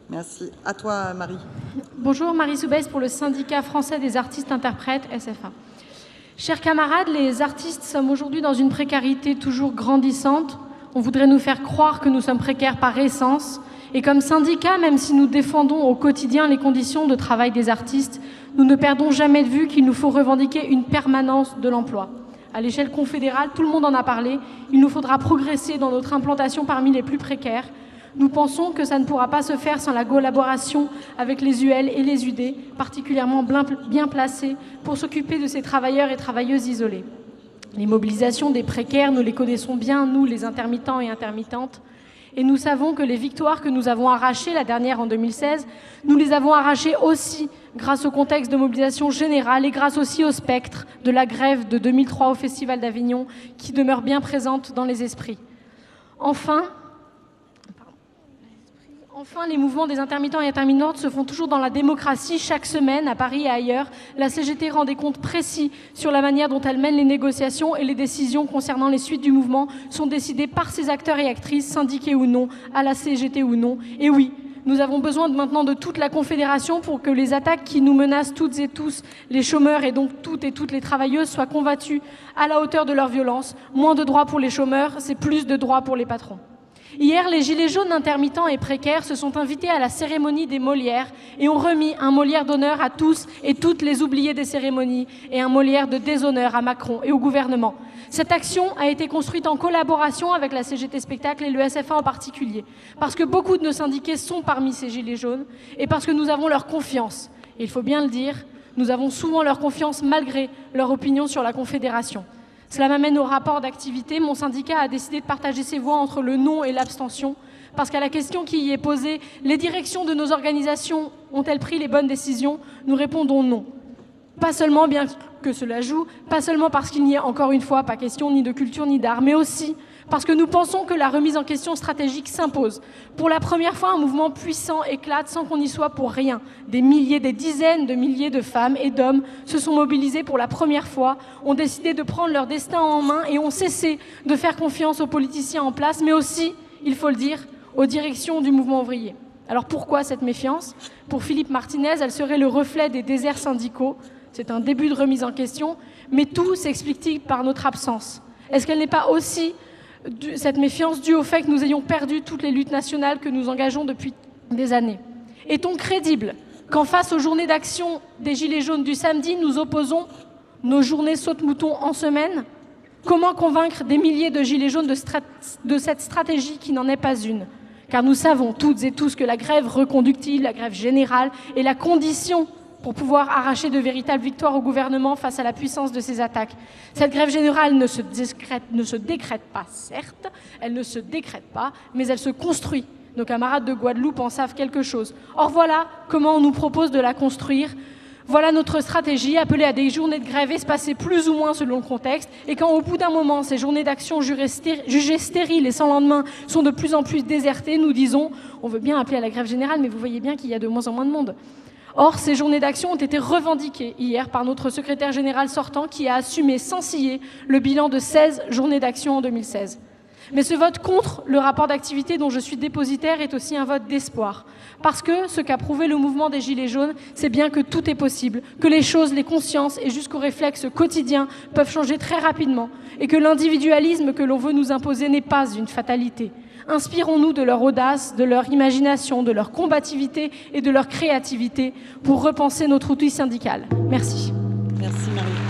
Merci. À toi, Marie. Bonjour, Marie Soubès pour le syndicat français des artistes interprètes, SFA. Chers camarades, les artistes sommes aujourd'hui dans une précarité toujours grandissante. On voudrait nous faire croire que nous sommes précaires par essence. Et comme syndicat, même si nous défendons au quotidien les conditions de travail des artistes, nous ne perdons jamais de vue qu'il nous faut revendiquer une permanence de l'emploi. À l'échelle confédérale, tout le monde en a parlé, il nous faudra progresser dans notre implantation parmi les plus précaires. Nous pensons que ça ne pourra pas se faire sans la collaboration avec les UL et les UD, particulièrement bien placés pour s'occuper de ces travailleurs et travailleuses isolés. Les mobilisations des précaires, nous les connaissons bien, nous, les intermittents et intermittentes, et nous savons que les victoires que nous avons arrachées, la dernière en 2016, nous les avons arrachées aussi grâce au contexte de mobilisation générale et grâce aussi au spectre de la grève de 2003 au Festival d'Avignon qui demeure bien présente dans les esprits. Enfin, les mouvements des intermittents et intermittentes se font toujours dans la démocratie chaque semaine, à Paris et ailleurs. La CGT rend des comptes précis sur la manière dont elle mène les négociations et les décisions concernant les suites du mouvement sont décidées par ses acteurs et actrices, syndiqués ou non, à la CGT ou non. Et oui, nous avons besoin maintenant de toute la Confédération pour que les attaques qui nous menacent toutes et tous, les chômeurs et donc toutes et toutes les travailleuses, soient combattues à la hauteur de leur violence. Moins de droits pour les chômeurs, c'est plus de droits pour les patrons. Hier, les gilets jaunes intermittents et précaires se sont invités à la cérémonie des Molières et ont remis un Molière d'honneur à tous et toutes les oubliés des cérémonies et un Molière de déshonneur à Macron et au gouvernement. Cette action a été construite en collaboration avec la CGT Spectacle et le SFA en particulier, parce que beaucoup de nos syndiqués sont parmi ces gilets jaunes et parce que nous avons leur confiance. Et il faut bien le dire, nous avons souvent leur confiance malgré leur opinion sur la Confédération. Cela m'amène au rapport d'activité. Mon syndicat a décidé de partager ses voix entre le non et l'abstention, parce qu'à la question qui y est posée, les directions de nos organisations ont-elles pris les bonnes décisions? Nous répondons non. Pas seulement, bien que cela joue, pas seulement parce qu'il n'y a encore une fois pas question ni de culture ni d'art, mais aussi parce que nous pensons que la remise en question stratégique s'impose. Pour la première fois, un mouvement puissant éclate sans qu'on y soit pour rien. Des milliers, des dizaines de milliers de femmes et d'hommes se sont mobilisés pour la première fois, ont décidé de prendre leur destin en main et ont cessé de faire confiance aux politiciens en place, mais aussi, il faut le dire, aux directions du mouvement ouvrier. Alors pourquoi cette méfiance? Pour Philippe Martinez, elle serait le reflet des déserts syndicaux. C'est un début de remise en question, mais tout s'explique-t-il par notre absence? Est-ce qu'elle n'est pas aussi cette méfiance due au fait que nous ayons perdu toutes les luttes nationales que nous engageons depuis des années? Est-on crédible quand face aux journées d'action des Gilets jaunes du samedi, nous opposons nos journées saute-mouton en semaine? Comment convaincre des milliers de Gilets jaunes de cette stratégie qui n'en est pas une? Car nous savons toutes et tous que la grève reconductible, la grève générale, est la condition pour pouvoir arracher de véritables victoires au gouvernement face à la puissance de ces attaques. Cette grève générale ne se décrète pas, certes, elle ne se décrète pas, mais elle se construit. Nos camarades de Guadeloupe en savent quelque chose. Or voilà comment on nous propose de la construire. Voilà notre stratégie, appelée à des journées de grève espacées plus ou moins selon le contexte, et quand au bout d'un moment, ces journées d'action jugées stériles et sans lendemain sont de plus en plus désertées, nous disons, on veut bien appeler à la grève générale, mais vous voyez bien qu'il y a de moins en moins de monde. Or, ces journées d'action ont été revendiquées hier par notre secrétaire général sortant qui a assumé sans ciller le bilan de 16 journées d'action en 2016. Mais ce vote contre le rapport d'activité dont je suis dépositaire est aussi un vote d'espoir. Parce que ce qu'a prouvé le mouvement des Gilets jaunes, c'est bien que tout est possible, que les choses, les consciences et jusqu'aux réflexes quotidiens peuvent changer très rapidement et que l'individualisme que l'on veut nous imposer n'est pas une fatalité. Inspirons-nous de leur audace, de leur imagination, de leur combativité et de leur créativité pour repenser notre outil syndical. Merci. Merci Marie.